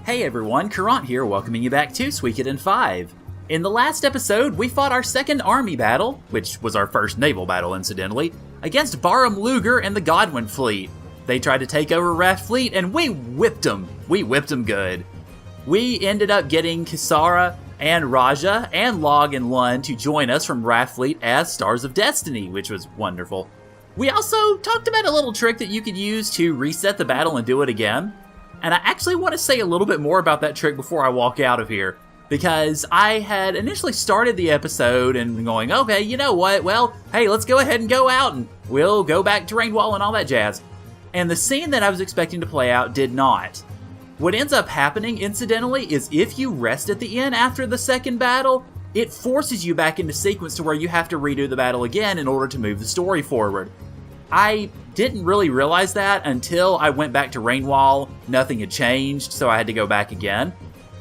Hey everyone, Caront here, welcoming you back to Suikoden 5. In the last episode, we fought our second army battle, which was our first naval battle incidentally, against Barum Luger and the Godwin fleet. They tried to take over Raft fleet and we whipped them. We whipped them good. We ended up getting Kisara and Raja and Log and Lund to join us from Raft fleet as Stars of Destiny, which was wonderful. We also talked about a little trick that you could use to reset the battle and do it again. And I actually want to say a little bit more about that trick before I walk out of here, because I had initially started the episode and going, okay, you know what, well, hey, let's go ahead and go out and we'll go back to Rainwall and all that jazz. And the scene that I was expecting to play out did not. What ends up happening, incidentally, is if you rest at the end after the second battle, it forces you back into sequence to where you have to redo the battle again in order to move the story forward. I didn't really realize that until I went back to Rainwall. Nothing had changed, so I had to go back again.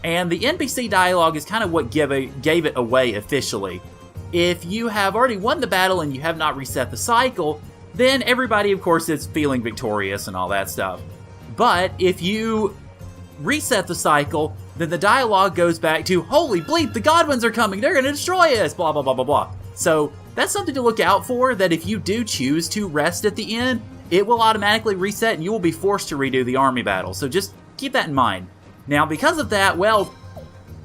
And the NPC dialogue is kind of what gave it away officially. If you have already won the battle and you have not reset the cycle, then everybody, of course, is feeling victorious and all that stuff. But if you reset the cycle, then the dialogue goes back to, holy bleep, the Godwins are coming, they're going to destroy us, blah, blah, blah, blah, blah. So that's something to look out for, that if you do choose to rest at the end, it will automatically reset and you will be forced to redo the army battle. So just keep that in mind. Now, because of that, well,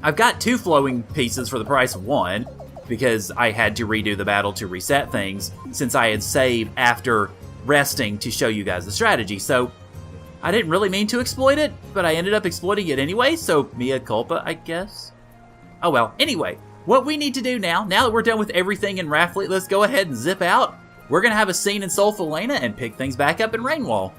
I've got 2 flowing pieces for the price of 1, because I had to redo the battle to reset things, since I had saved after resting to show you guys the strategy. So I didn't really mean to exploit it, but I ended up exploiting it anyway, so mea culpa, I guess? Oh well, anyway, what we need to do now that we're done with everything in Raft Fleet, let's go ahead and zip out. We're going to have a scene in Soulful Lena and pick things back up in Rainwall.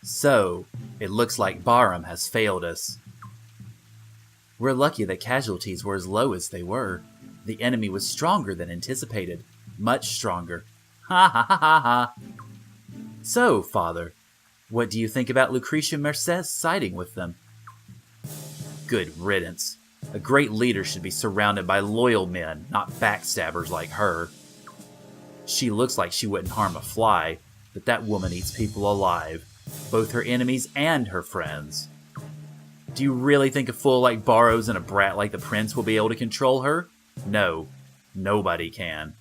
So, it looks like Barum has failed us. We're lucky that casualties were as low as they were. The enemy was stronger than anticipated. Much stronger. Ha ha ha ha ha. So, Father, what do you think about Lucretia Merced's siding with them? Good riddance. A great leader should be surrounded by loyal men, not backstabbers like her. She looks like she wouldn't harm a fly, but that woman eats people alive. Both her enemies and her friends. Do you really think a fool like Barrows and a brat like the Prince will be able to control her? No, nobody can.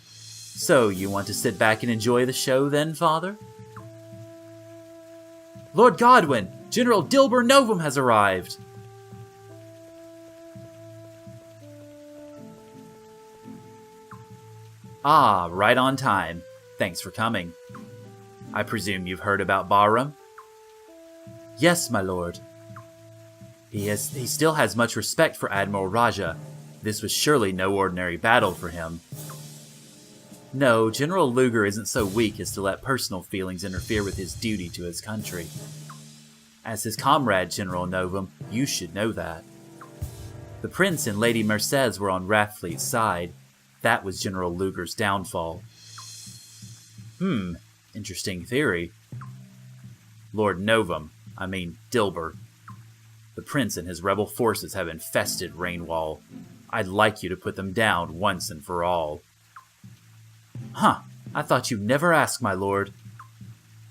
So, you want to sit back and enjoy the show then, Father? Lord Godwin, General Dilber Novum has arrived! Ah, right on time. Thanks for coming. I presume you've heard about Barum? Yes, my lord. He still has much respect for Admiral Raja. This was surely no ordinary battle for him. No, General Luger isn't so weak as to let personal feelings interfere with his duty to his country. As his comrade, General Novum, you should know that. The Prince and Lady Mercedes were on Raft Fleet's side. That was General Luger's downfall. Interesting theory. Lord Novum, I mean Dilber. The Prince and his rebel forces have infested Rainwall. I'd like you to put them down once and for all. Huh, I thought you'd never ask, my lord.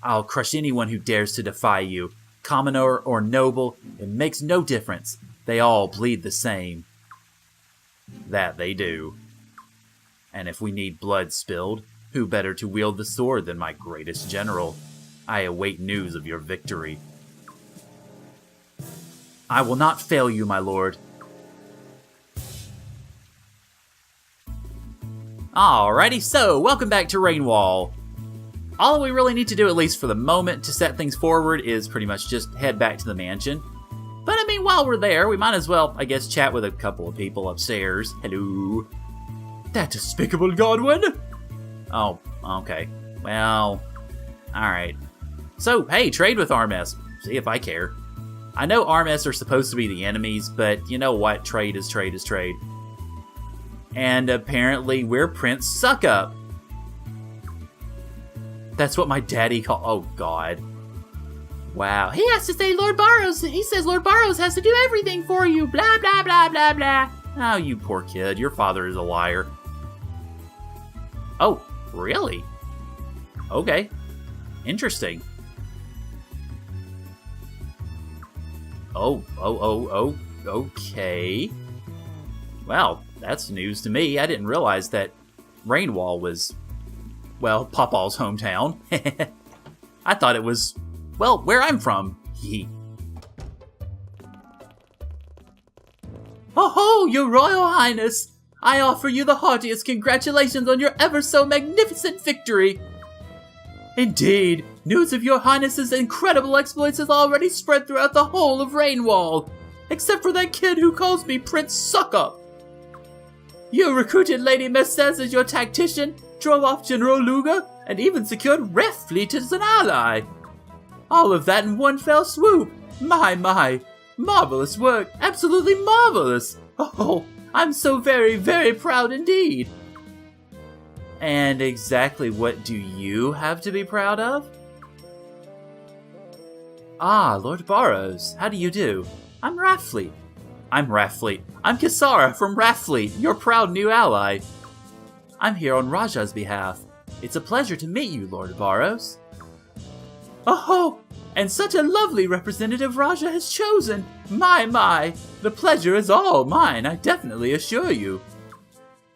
I'll crush anyone who dares to defy you. Commoner or noble, it makes no difference. They all bleed the same. That they do. And if we need blood spilled, who better to wield the sword than my greatest general? I await news of your victory. I will not fail you, my lord. Alrighty, so welcome back to Rainwall. All we really need to do, at least for the moment, to set things forward is pretty much just head back to the mansion. But I mean, while we're there, we might as well, I guess, chat with a couple of people upstairs. Hello. That despicable Godwin? Oh, okay. Well, alright. So, hey, trade with Armes. See if I care. I know Armes are supposed to be the enemies, but you know what? Trade is trade is trade. And apparently we're Prince Suck-Up. That's what my daddy called. Oh, God. Wow. He has to say Lord Barrows. He says Lord Barrows has to do everything for you. Blah, blah, blah, blah, blah. Oh, you poor kid. Your father is a liar. Oh, really? Okay. Interesting. Oh, okay. Well, that's news to me. I didn't realize that Rainwall was, well, Pawpaw's hometown. I thought it was, well, where I'm from. Oh, your Royal Highness! I offer you the heartiest congratulations on your ever so magnificent victory! Indeed, news of your Highness's incredible exploits has already spread throughout the whole of Rainwall, except for that kid who calls me Prince Suck-Up. You recruited Lady Mercedes as your tactician, drove off General Luger, and even secured Rathfleet as an ally. All of that in one fell swoop. My. Marvelous work. Absolutely marvelous. Oh, I'm so very, very proud indeed. And exactly what do you have to be proud of? Ah, Lord Barrows, how do you do? I'm Rathfleet. I'm Kisara from Rathfleet, your proud new ally. I'm here on Raja's behalf. It's a pleasure to meet you, Lord Barrows. Oh, and such a lovely representative Raja has chosen. My, the pleasure is all mine, I definitely assure you.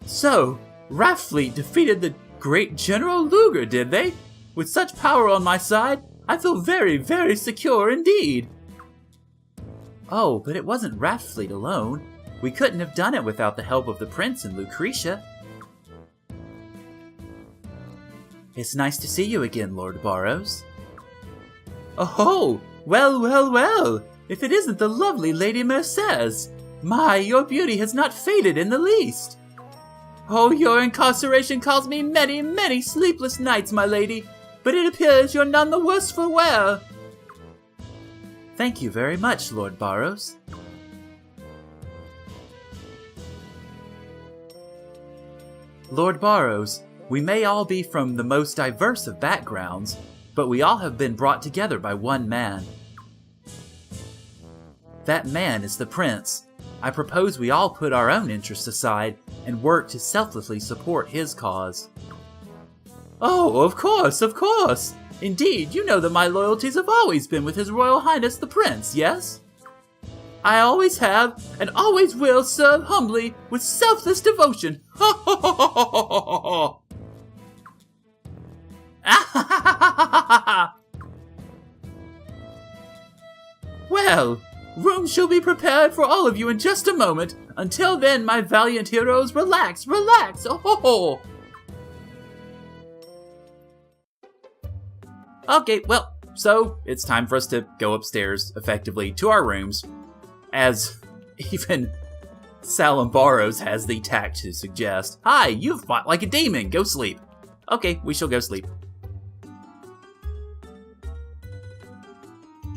So, Rathfleet defeated the great General Luger, did they? With such power on my side, I feel very, very secure indeed. Oh, but it wasn't Rathfleet alone. We couldn't have done it without the help of the Prince and Lucretia. It's nice to see you again, Lord Barrows. Oh, well, if it isn't the lovely Lady Mercedes. My, your beauty has not faded in the least. Oh, your incarceration caused me many, many sleepless nights, my lady, but it appears you're none the worse for wear. Thank you very much, Lord Barrows. Lord Barrows, we may all be from the most diverse of backgrounds, but we all have been brought together by one man. That man is the Prince. I propose we all put our own interests aside and work to selflessly support his cause. Oh, of course! Indeed, you know that my loyalties have always been with His Royal Highness the Prince, yes? I always have, and always will serve humbly with selfless devotion. Ha ha ha ha ha ha ha! Well, room shall be prepared for all of you in just a moment. Until then, my valiant heroes, relax! Oh ho ho! Okay, well, so it's time for us to go upstairs, effectively, to our rooms, as even Salem Barrows has the tact to suggest. Hi, you've fought like a demon, go sleep. Okay, we shall go sleep.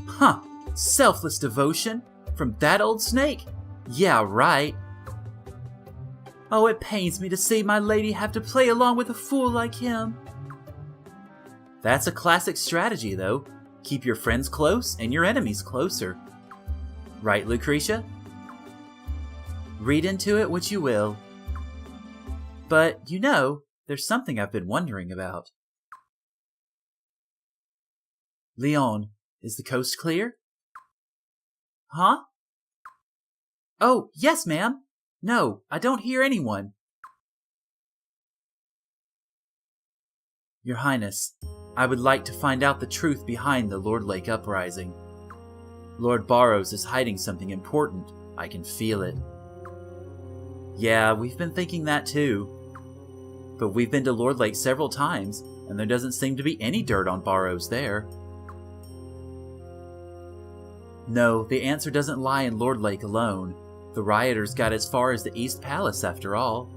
Huh, selfless devotion? From that old snake? Yeah, right. Oh, it pains me to see my lady have to play along with a fool like him. That's a classic strategy, though. Keep your friends close and your enemies closer. Right, Lucretia? Read into it what you will. But, you know, there's something I've been wondering about. Leon, is the coast clear? Huh? Oh, yes, ma'am. No, I don't hear anyone. Your Highness, I would like to find out the truth behind the Lordlake uprising. Lord Barrows is hiding something important. I can feel it. Yeah, we've been thinking that too. But we've been to Lordlake several times, and there doesn't seem to be any dirt on Barrows there. No, the answer doesn't lie in Lordlake alone. The rioters got as far as the East Palace after all.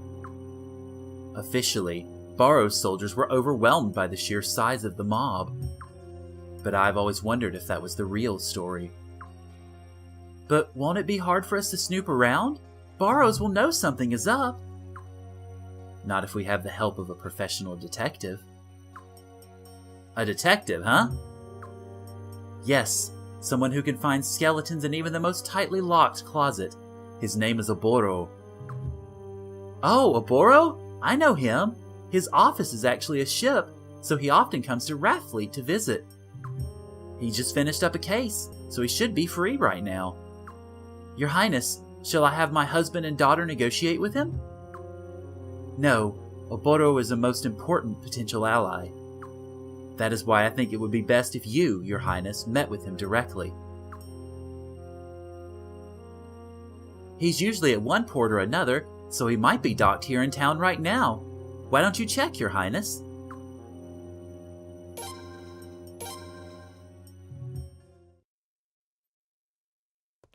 Officially, Barrows soldiers were overwhelmed by the sheer size of the mob. But I've always wondered if that was the real story. But won't it be hard for us to snoop around? Barrows will know something is up. Not if we have the help of a professional detective. A detective, huh? Yes, someone who can find skeletons in even the most tightly locked closet. His name is Oboro. Oh, Oboro? I know him. His office is actually a ship, so he often comes to Rathfleet to visit. He just finished up a case, so he should be free right now. Your Highness, shall I have my husband and daughter negotiate with him? No, Oboro is a most important potential ally. That is why I think it would be best if you, Your Highness, met with him directly. He's usually at one port or another, so he might be docked here in town right now. Why don't you check, Your Highness?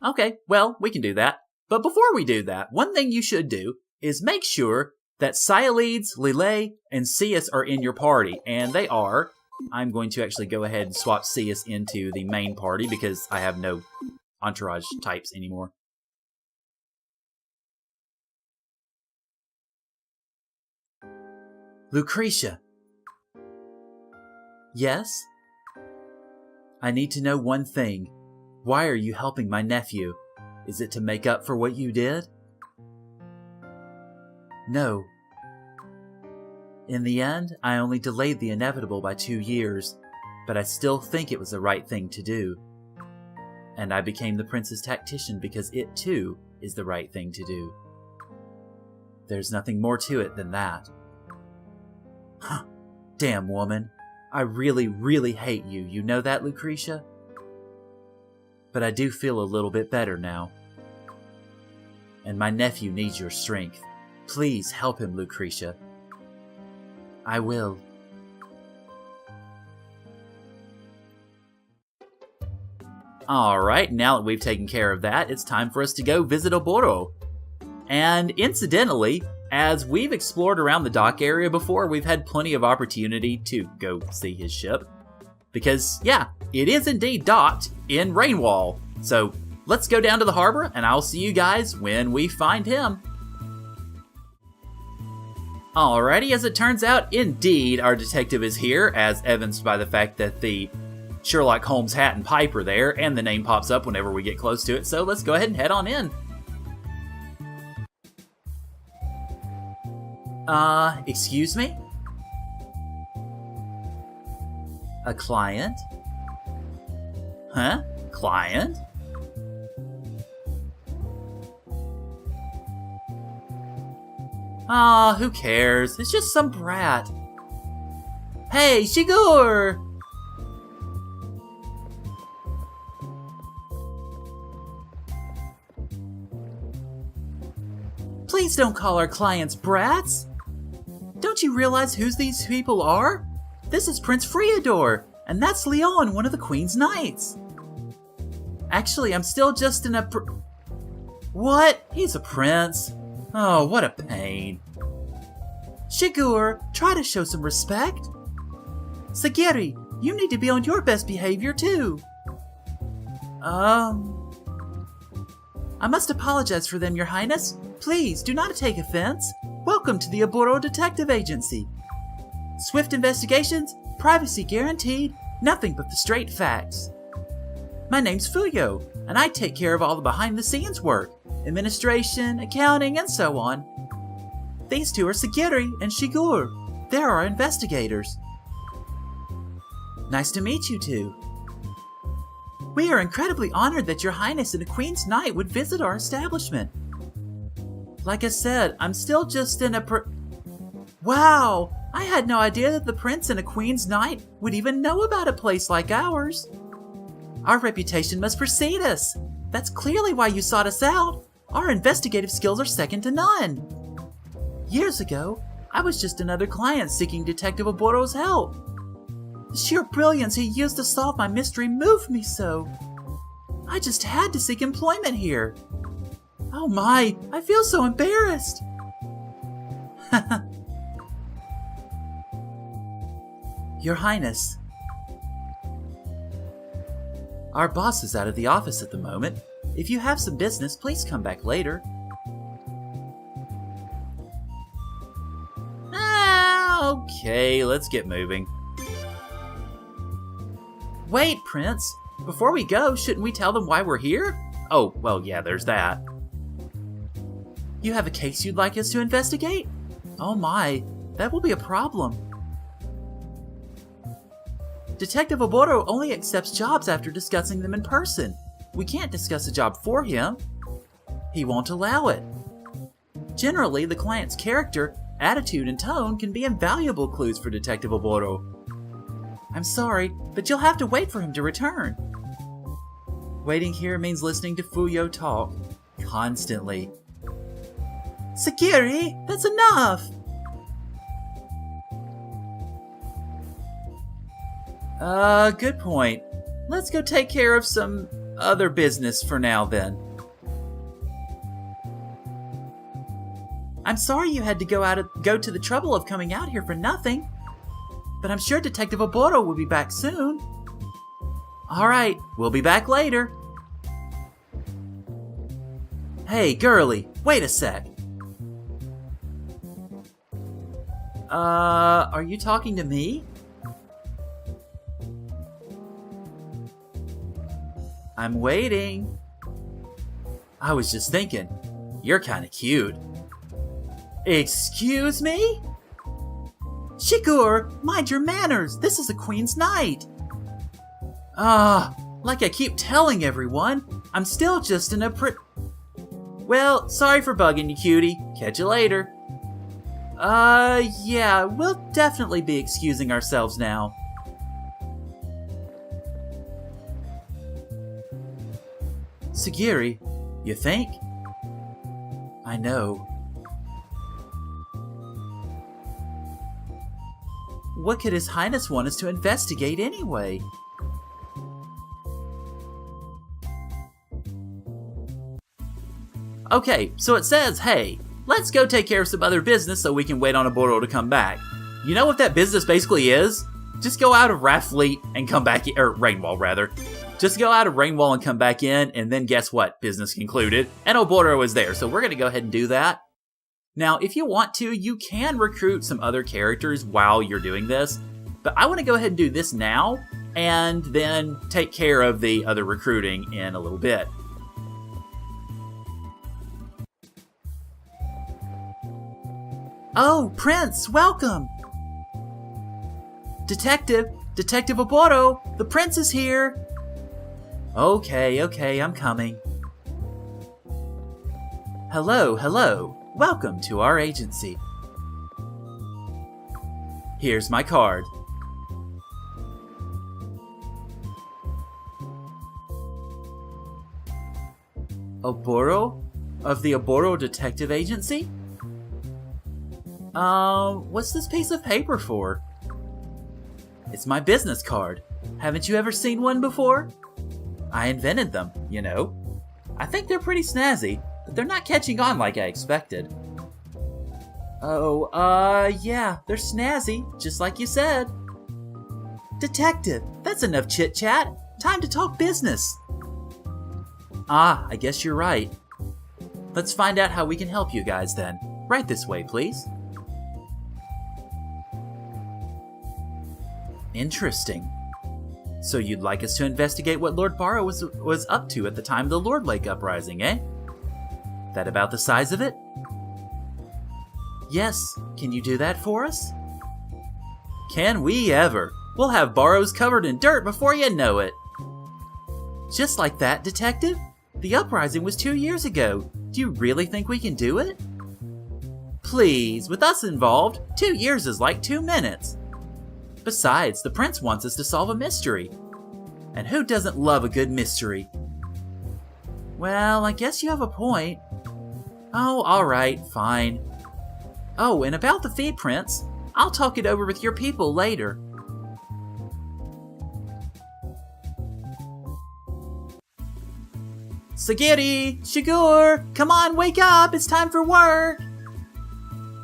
Okay, well, we can do that. But before we do that, one thing you should do is make sure that Cyalides, Lile, and Cius are in your party, and they are. I'm going to actually go ahead and swap Cius into the main party because I have no entourage types anymore. Lucretia. Yes? I need to know one thing. Why are you helping my nephew? Is it to make up for what you did? No. In the end, I only delayed the inevitable by 2 years, but I still think it was the right thing to do. And I became the prince's tactician because it, too, is the right thing to do. There's nothing more to it than that. Huh. Damn, woman. I really, really hate you. You know that, Lucretia? But I do feel a little bit better now. And my nephew needs your strength. Please help him, Lucretia. I will. Alright, now that we've taken care of that, it's time for us to go visit Oboro. And incidentally, as we've explored around the dock area before, we've had plenty of opportunity to go see his ship. Because, yeah, it is indeed docked in Rainwall. So, let's go down to the harbor, and I'll see you guys when we find him. Alrighty, as it turns out, indeed, our detective is here, as evidenced by the fact that the Sherlock Holmes hat and pipe are there, and the name pops up whenever we get close to it, so let's go ahead and head on in. Excuse me? A client? Huh? Client? Ah, who cares? It's just some brat. Hey, Shigur! Please don't call our clients brats! Don't you realize who these people are? This is Prince Friador, and that's Leon, one of the Queen's Knights. Actually, I'm still just in a What? He's a prince? Oh, what a pain. Shigur, try to show some respect. Sagiri, you need to be on your best behavior too. I must apologize for them, Your Highness. Please, do not take offense. Welcome to the Oboro Detective Agency. Swift investigations, privacy guaranteed, nothing but the straight facts. My name's Fuyo, and I take care of all the behind-the-scenes work, administration, accounting, and so on. These two are Sagiri and Shigur. They're our investigators. Nice to meet you two. We are incredibly honored that Your Highness and a Queen's Knight would visit our establishment. Like I said, I'm still just in a Wow! I had no idea that the Prince and a Queen's Knight would even know about a place like ours. Our reputation must precede us. That's clearly why you sought us out. Our investigative skills are second to none. Years ago, I was just another client seeking Detective Oboro's help. The sheer brilliance he used to solve my mystery moved me so. I just had to seek employment here. Oh my, I feel so embarrassed. Your Highness. Our boss is out of the office at the moment. If you have some business, please come back later. Okay, let's get moving. Wait, Prince. Before we go, shouldn't we tell them why we're here? Oh, well, yeah, there's that. You have a case you'd like us to investigate? Oh my, that will be a problem. Detective Oboro only accepts jobs after discussing them in person. We can't discuss a job for him. He won't allow it. Generally, the client's character, attitude, and tone can be invaluable clues for Detective Oboro. I'm sorry, but you'll have to wait for him to return. Waiting here means listening to Fuyo talk constantly. Sakiri, that's enough! Good point. Let's go take care of some other business for now then. I'm sorry you had to go to the trouble of coming out here for nothing, but I'm sure Detective Oboro will be back soon. Alright, we'll be back later. Hey, girlie, wait a sec. Are you talking to me? I'm waiting. I was just thinking, you're kinda cute. Excuse me? Shigur, mind your manners. This is a queen's night. Like I keep telling everyone, I'm still just in a Well, sorry for bugging you, cutie. Catch you later. Yeah, we'll definitely be excusing ourselves now. Sagiri, you think? I know. What could His Highness want us to investigate anyway? Okay, so it says, hey, let's go take care of some other business so we can wait on Oboro to come back. You know what that business basically is? Just go out of Raffleet and come back, or Rainwall rather. Just go out of Rainwall and come back in, and then guess what? Business concluded, and Oboro is there, so we're gonna go ahead and do that. Now, if you want to, you can recruit some other characters while you're doing this, but I want to go ahead and do this now, and then take care of the other recruiting in a little bit. Oh, Prince, welcome! Detective Oboro, the Prince is here! Okay, I'm coming. Hello. Welcome to our agency. Here's my card. Oboro? Of the Oboro Detective Agency? What's this piece of paper for? It's my business card. Haven't you ever seen one before? I invented them, you know. I think they're pretty snazzy, but they're not catching on like I expected. Oh, yeah, they're snazzy, just like you said. Detective, that's enough chit-chat. Time to talk business. I guess you're right. Let's find out how we can help you guys then. Right this way, please. Interesting. So you'd like us to investigate what Lord Barrow was up to at the time of the Lordlake uprising, eh? That about the size of it? Yes, can you do that for us? Can we ever? We'll have Barrows covered in dirt before you know it. Just like that, Detective? The uprising was 2 years ago. Do you really think we can do it? Please, with us involved, 2 years is like 2 minutes. Besides, the Prince wants us to solve a mystery. And who doesn't love a good mystery? Well, I guess you have a point. Oh, alright, fine. Oh, and about the fee, Prince, I'll talk it over with your people later. Sagiri! Shigur! Come on, wake up! It's time for work!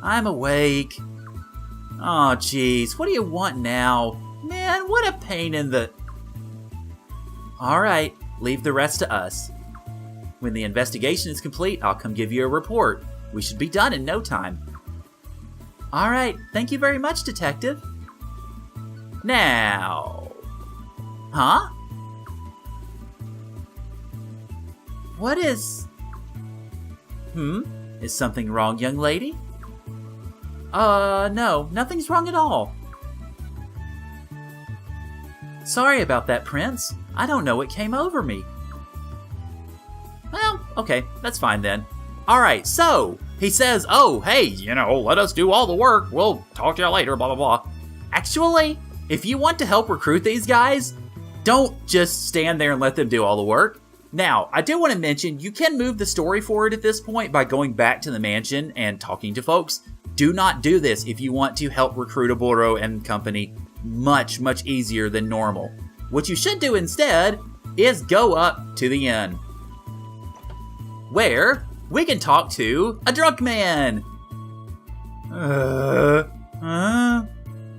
I'm awake. Aw, jeez, what do you want now? Man, what a pain in the... Alright, leave the rest to us. When the investigation is complete, I'll come give you a report. We should be done in no time. Alright, thank you very much, Detective. Now... Huh? What is... Is something wrong, young lady? No, nothing's wrong at all. Sorry about that, Prince. I don't know what came over me. Well, okay, that's fine then. Alright, so, he says, oh, hey, let us do all the work. We'll talk to you later, blah, blah, blah. Actually, if you want to help recruit these guys, don't just stand there and let them do all the work. Now, I do want to mention, you can move the story forward at this point by going back to the mansion and talking to folks. Do not do this if you want to help recruit Oboro and company much, much easier than normal. What you should do instead is go up to the inn, where we can talk to a drunk man.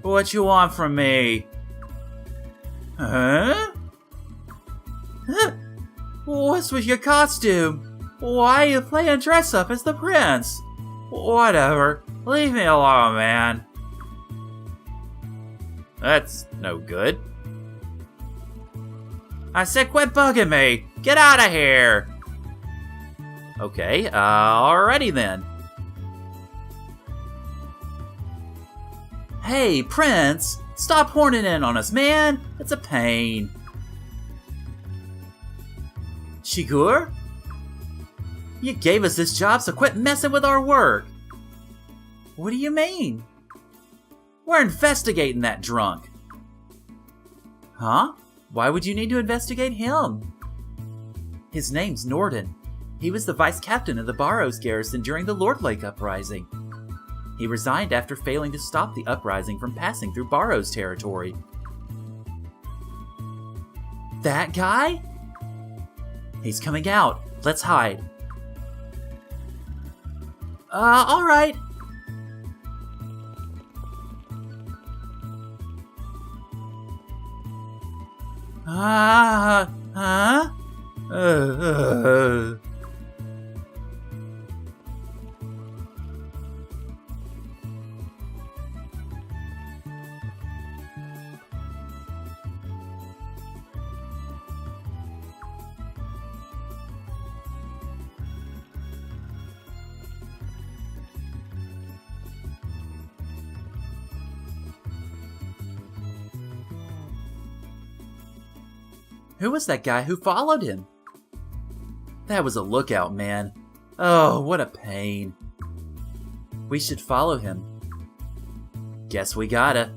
What you want from me? What's with your costume? Why are you playing dress up as the prince? Whatever. Leave me alone, man. That's no good. I said quit bugging me. Get out of here. Okay, alrighty then. Hey, Prince, stop horning in on us, man. It's a pain. Shigur? You gave us this job, so quit messing with our work. What do you mean? We're investigating that drunk. Huh? Why would you need to investigate him? His name's Norden. He was the vice captain of the Barrows garrison during the Lordlake uprising. He resigned after failing to stop the uprising from passing through Barrows territory. That guy? He's coming out. Let's hide. Alright. Huh? Who was that guy who followed him? That was a lookout man. Oh, what a pain. We should follow him. Guess we gotta.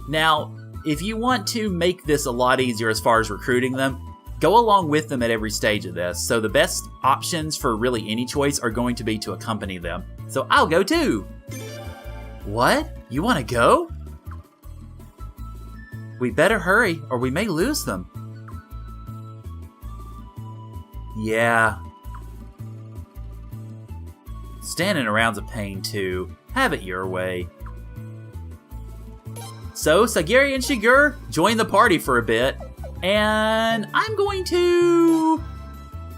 Now, if you want to make this a lot easier as far as recruiting them, go along with them at every stage of this. So the best options for really any choice are going to be to accompany them. So I'll go too. What? You want to go? We better hurry, or we may lose them. Yeah. Standing around's a pain, too. Have it your way. So, Sagiri and Shigur join the party for a bit, and I'm going to...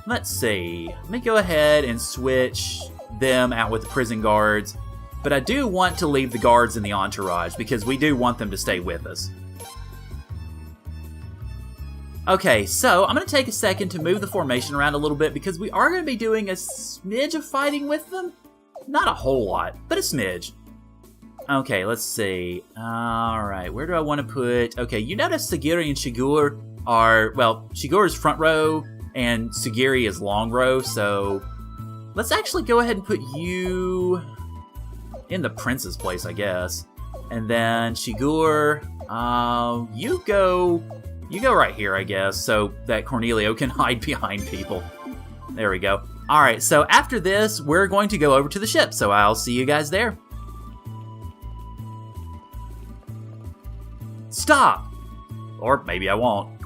Let's see. Let me go ahead and switch them out with the prison guards, but I do want to leave the guards in the entourage, because we do want them to stay with us. Okay, so I'm going to take a second to move the formation around a little bit because we are going to be doing a smidge of fighting with them. Not a whole lot, but a smidge. Okay, let's see. Alright, where do I want to put... Okay, you notice Sagiri and Shigur are... Well, Shigur is front row and Sagiri is long row, so... Let's actually go ahead and put you in the prince's place, I guess. And then Shigur, you go right here, I guess, so that Cornelio can hide behind people. There we go. Alright, so after this, we're going to go over to the ship, so I'll see you guys there. Stop! Or maybe I won't.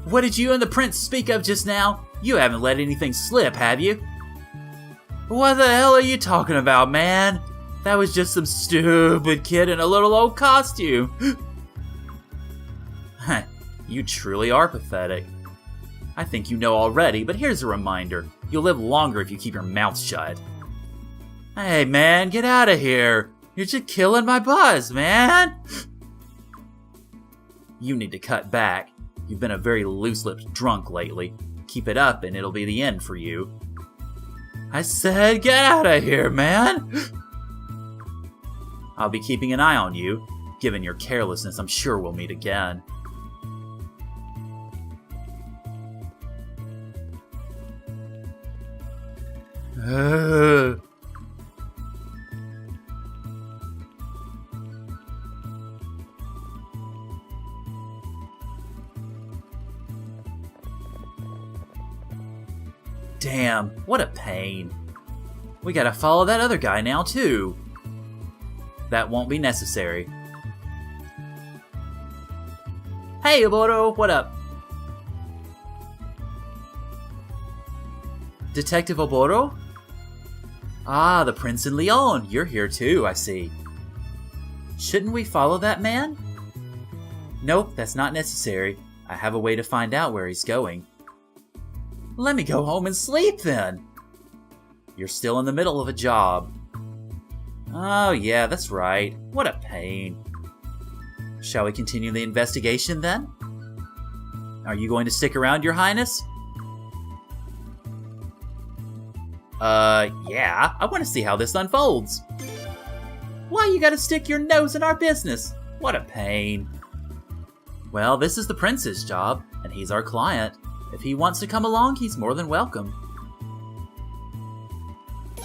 What did you and the prince speak of just now? You haven't let anything slip, have you? What the hell are you talking about, man? That was just some stupid kid in a little old costume. You truly are pathetic. I think you know already, but here's a reminder. You'll live longer if you keep your mouth shut. Hey man, get out of here. You're just killing my buzz, man. You need to cut back. You've been a very loose-lipped drunk lately. Keep it up and it'll be the end for you. I said get out of here, man. I'll be keeping an eye on you. Given your carelessness, I'm sure we'll meet again. Damn, what a pain. We gotta follow that other guy now, too. That won't be necessary. Hey, Oboro, what up? Detective Oboro? Ah, the Prince and Leon, you're here too, I see. Shouldn't we follow that man? Nope, that's not necessary. I have a way to find out where he's going. Let me go home and sleep then. You're still in the middle of a job. Oh yeah, that's right. What a pain. Shall we continue the investigation then? Are you going to stick around, Your Highness? Yeah. I want to see how this unfolds. Why you gotta stick your nose in our business? What a pain. Well, this is the Prince's job, and he's our client. If he wants to come along, he's more than welcome.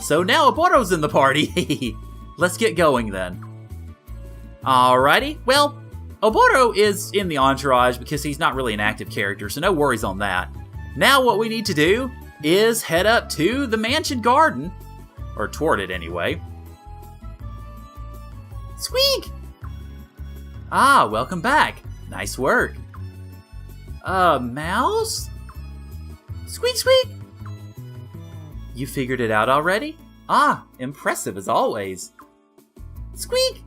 So now Oboro's in the party! Let's get going then. Alrighty, well, Oboro is in the entourage because he's not really an active character, so no worries on that. Now what we need to do is head up to the mansion garden, or toward it anyway. Squeak! Ah, welcome back. Nice work. Mouse? Squeak, squeak! You figured it out already? Ah, impressive as always. Squeak!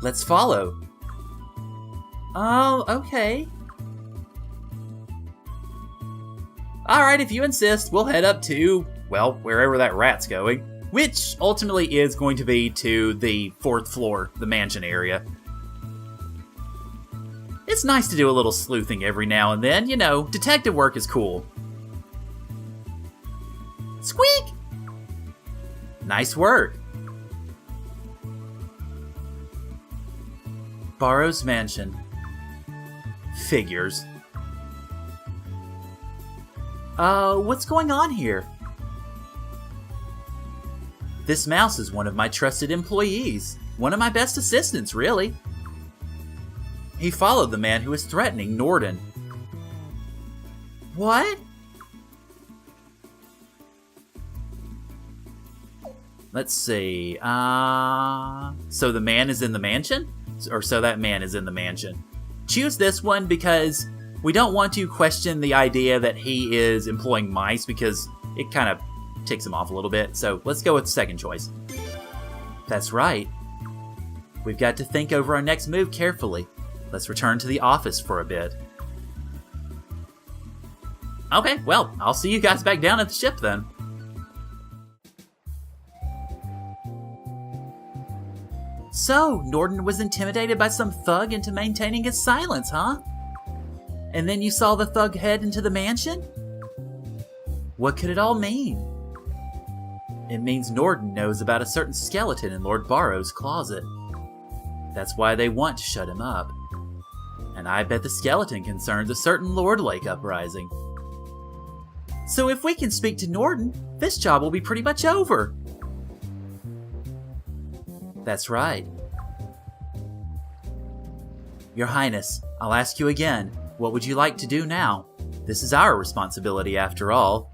Let's follow. Oh, okay. Alright, if you insist, we'll head up to, well, wherever that rat's going. Which ultimately is going to be to the 4th floor, the mansion area. It's nice to do a little sleuthing every now and then, you know, detective work is cool. Squeak! Nice work. Oboro's mansion. Figures. What's going on here? This mouse is one of my trusted employees. One of my best assistants, really. He followed the man who was threatening Norden. What? Let's see, so the man is in the mansion? Or so that man is in the mansion. Choose this one because we don't want to question the idea that he is employing mice because it kind of ticks him off a little bit. So let's go with the second choice. That's right. We've got to think over our next move carefully. Let's return to the office for a bit. Okay, well, I'll see you guys back down at the ship then. So, Norden was intimidated by some thug into maintaining his silence, huh? And then you saw the thug head into the mansion? What could it all mean? It means Norden knows about a certain skeleton in Lord Barrow's closet. That's why they want to shut him up. And I bet the skeleton concerns a certain Lordlake uprising. So if we can speak to Norden, this job will be pretty much over. That's right. Your Highness, I'll ask you again, what would you like to do now? This is our responsibility after all.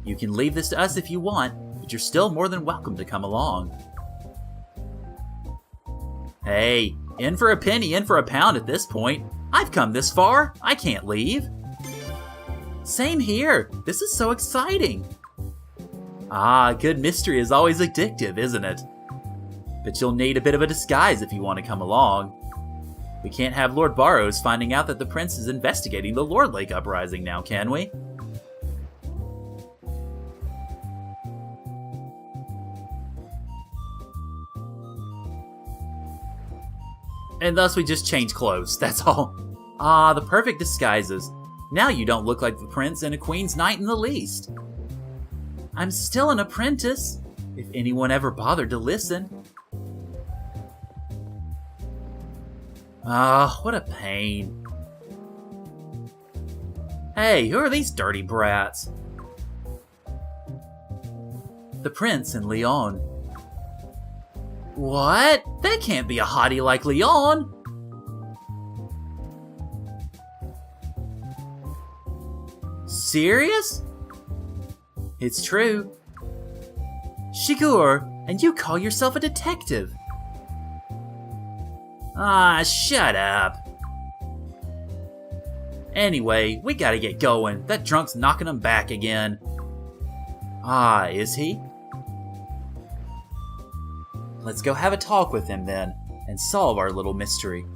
You can leave this to us if you want, but you're still more than welcome to come along. Hey, in for a penny, in for a pound at this point. I've come this far, I can't leave. Same here, this is so exciting. Ah, good mystery is always addictive, isn't it? But you'll need a bit of a disguise if you want to come along. We can't have Lord Barrows finding out that the prince is investigating the Lordlake uprising now, can we? And thus we just change clothes, that's all. Ah, the perfect disguises. Now you don't look like the prince and a queen's knight in the least. I'm still an apprentice, if anyone ever bothered to listen. Ah, what a pain. Hey, who are these dirty brats? The prince and Leon. What? That can't be a hottie like Leon. Serious? It's true. Shigur, and you call yourself a detective. Ah, shut up. Anyway, we gotta get going. That drunk's knocking him back again. Ah, is he? Let's go have a talk with him then, and solve our little mystery.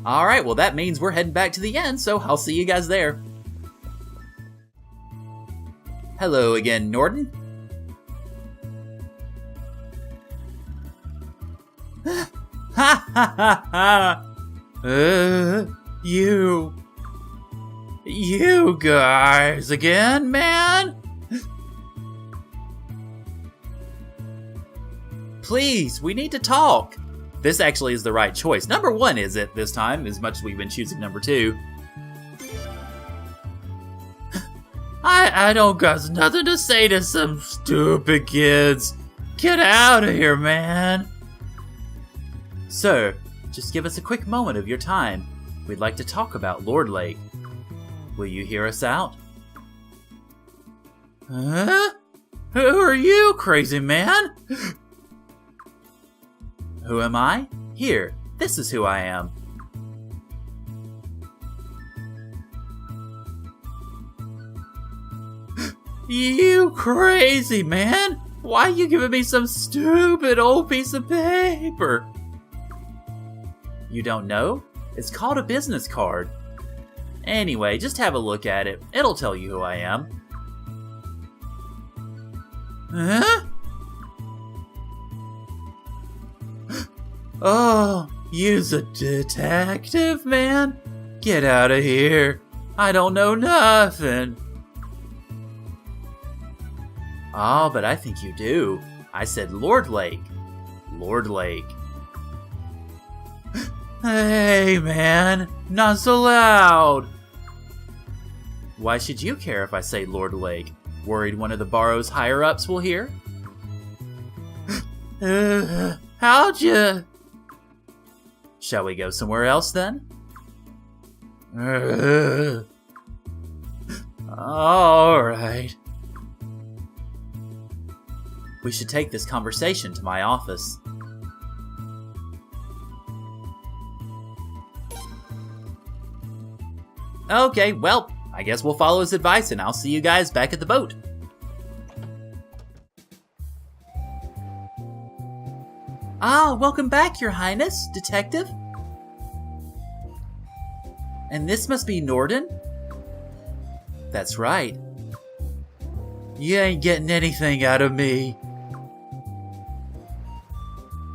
Alright, well that means we're heading back to the end, so I'll see you guys there. Hello again, Norden. Ha ha ha ha! You guys again, man? Please, we need to talk. This actually is the right choice. Number 1 is it this time, as much as we've been choosing number 2. I don't got nothing to say to some stupid kids. Get out of here, man. Sir, just give us a quick moment of your time. We'd like to talk about Lordlake. Will you hear us out? Huh? Who are you, crazy man? Who am I? Here, this is who I am. You crazy man! Why are you giving me some stupid old piece of paper? You don't know? It's called a business card. Anyway, just have a look at it. It'll tell you who I am. Huh? Oh, you's a detective, man? Get out of here. I don't know nothing. Oh, but I think you do. I said Lordlake. Lordlake. Hey, man. Not so loud. Why should you care if I say Lordlake? Worried one of the Borrow's higher-ups will hear? How'd you... Shall we go somewhere else, then? All right. We should take this conversation to my office. Okay, well, I guess we'll follow his advice and I'll see you guys back at the boat. Ah, welcome back, Your Highness, Detective. And this must be Norden? That's right. You ain't getting anything out of me.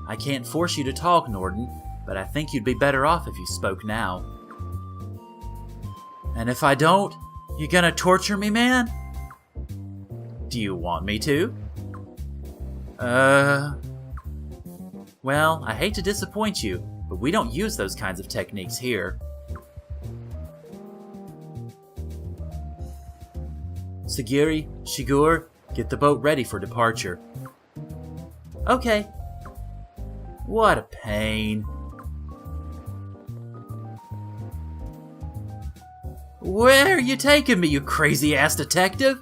I can't force you to talk, Norden, but I think you'd be better off if you spoke now. And if I don't, you gonna torture me, man? Do you want me to? Well, I hate to disappoint you, but we don't use those kinds of techniques here. Sagiri, Shigur, get the boat ready for departure. Okay. What a pain. Where are you taking me, you crazy-ass detective?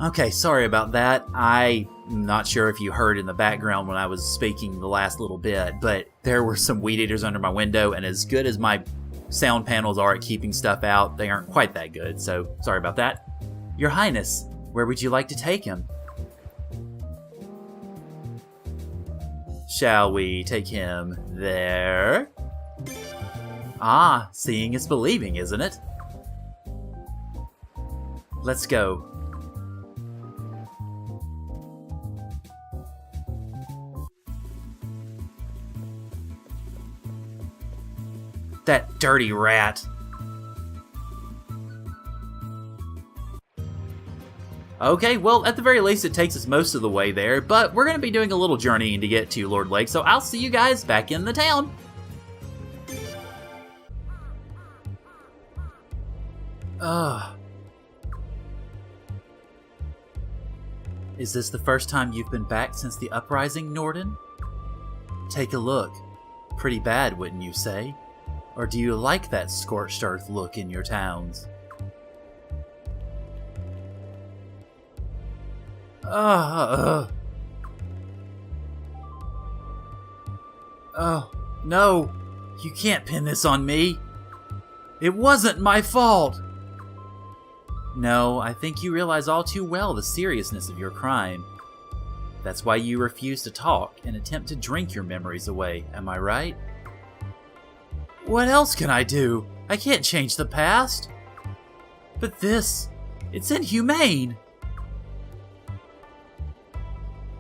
Okay, sorry about that. I'm not sure if you heard in the background when I was speaking the last little bit, but there were some weed eaters under my window, and as good as my sound panels are at keeping stuff out, they aren't quite that good, so sorry about that. Your Highness, where would you like to take him? Shall we take him there? Ah, seeing is believing, isn't it? Let's go. That dirty rat. Okay, well, at the very least, it takes us most of the way there, but we're going to be doing a little journeying to get to Lordlake, so I'll see you guys back in the town. Is this the first time you've been back since the uprising, Norden? Take a look. Pretty bad, wouldn't you say? Or do you like that scorched earth look in your towns? Oh, no. You can't pin this on me. It wasn't my fault. No, I think you realize all too well the seriousness of your crime. That's why you refuse to talk and attempt to drink your memories away, am I right? What else can I do? I can't change the past. But this, it's inhumane.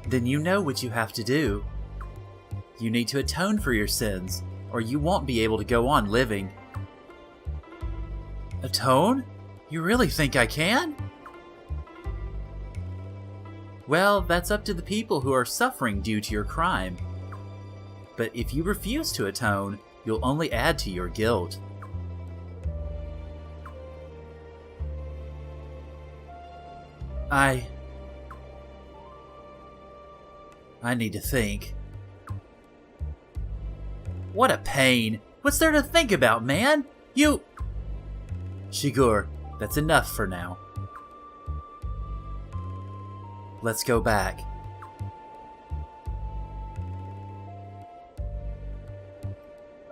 Then you know what you have to do. You need to atone for your sins, or you won't be able to go on living. Atone? You really think I can? Well, that's up to the people who are suffering due to your crime. But if you refuse to atone, you'll only add to your guilt. I need to think. What a pain. What's there to think about, man? Shigur, that's enough for now. Let's go back.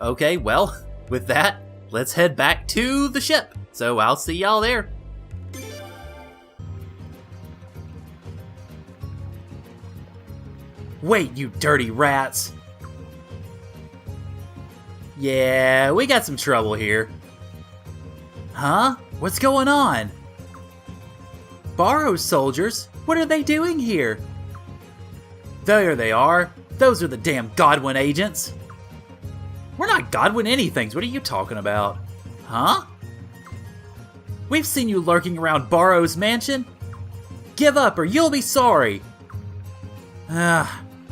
Okay, well, with that, let's head back to the ship. So I'll see y'all there. Wait, you dirty rats. Yeah, we got some trouble here. Huh? What's going on? Boro's soldiers? What are they doing here? There they are. Those are the damn Godwin agents. We're not Godwin anythings. What are you talking about? Huh? We've seen you lurking around Boro's mansion. Give up or you'll be sorry.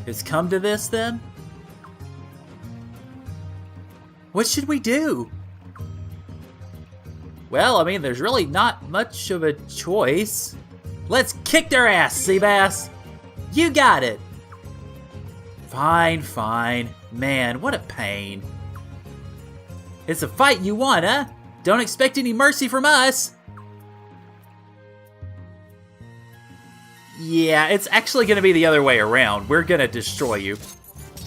It's come to this then? What should we do? Well, I mean, there's really not much of a choice. Let's kick their ass, Seabass! You got it! Fine, fine. Man, what a pain. It's a fight you want, huh? Don't expect any mercy from us! Yeah, it's actually gonna be the other way around. We're gonna destroy you.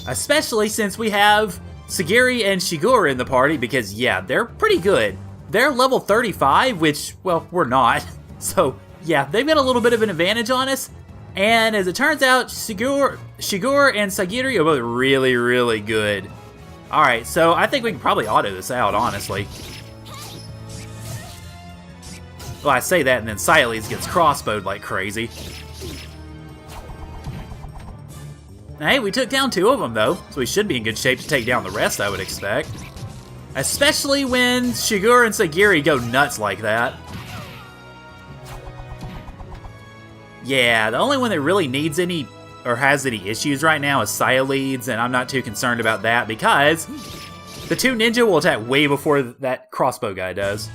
Especially since we have Sagiri and Shigur in the party, because yeah, they're pretty good. They're level 35, which, well, we're not. So, yeah, they've got a little bit of an advantage on us. And as it turns out, Shigur and Sagiri are both really, really good. Alright, so I think we can probably auto this out, honestly. Well, I say that and then Siles gets crossbowed like crazy. Hey, we took down 2 of them, though, so we should be in good shape to take down the rest, I would expect. Especially when Shigur and Sagiri go nuts like that. Yeah, the only one that really needs any, or has any issues right now is Siles, and I'm not too concerned about that because the 2 ninja will attack way before that crossbow guy does.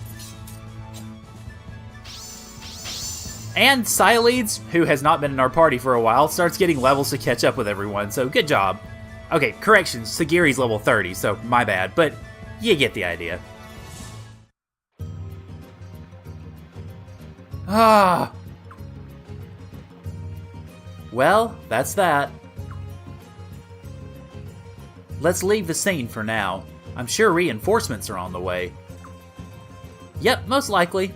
And Siles, who has not been in our party for a while, starts getting levels to catch up with everyone, so good job. Okay, correction, Sagiri's level 30, so my bad, but you get the idea. Well, that's that. Let's leave the scene for now. I'm sure reinforcements are on the way. Yep, most likely.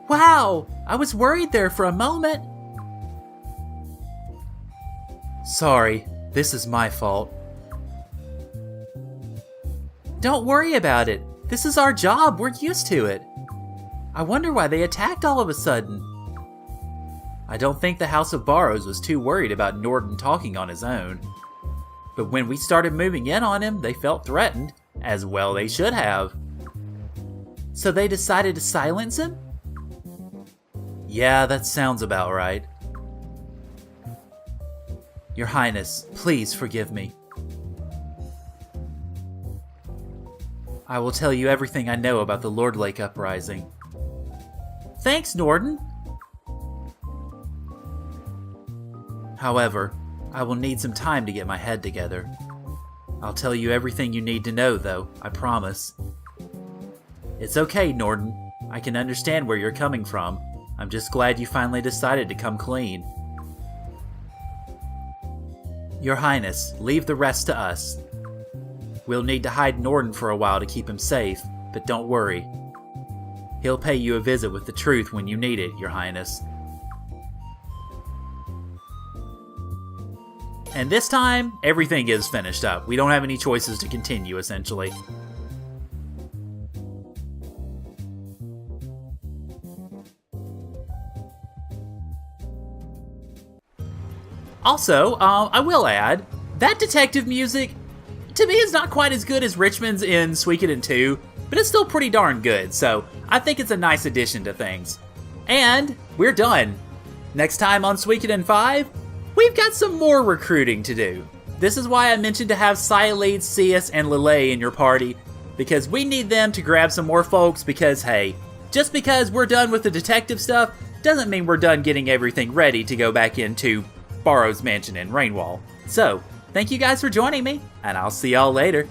Wow! I was worried there for a moment. Sorry, this is my fault. Don't worry about it. This is our job. We're used to it. I wonder why they attacked all of a sudden. I don't think the House of Barrows was too worried about Norden talking on his own. But when we started moving in on him, they felt threatened, as well they should have. So they decided to silence him? Yeah, that sounds about right. Your Highness, please forgive me. I will tell you everything I know about the Lordlake uprising. Thanks, Norden. However, I will need some time to get my head together. I'll tell you everything you need to know, though, I promise. It's okay, Norden. I can understand where you're coming from. I'm just glad you finally decided to come clean. Your Highness, leave the rest to us. We'll need to hide Norden for a while to keep him safe, but don't worry. He'll pay you a visit with the truth when you need it, Your Highness. And this time, everything is finished up. We don't have any choices to continue, essentially. Also, I will add, that detective music, to me, is not quite as good as Richmond's in Suikoden 2, but it's still pretty darn good, so I think it's a nice addition to things. And we're done. Next time on Suikoden 5, we've got some more recruiting to do. This is why I mentioned to have Silede, Cius, and Lele in your party, because we need them to grab some more folks because, hey, just because we're done with the detective stuff doesn't mean we're done getting everything ready to go back into Boro's mansion in Rainwall. So, thank you guys for joining me, and I'll see y'all later.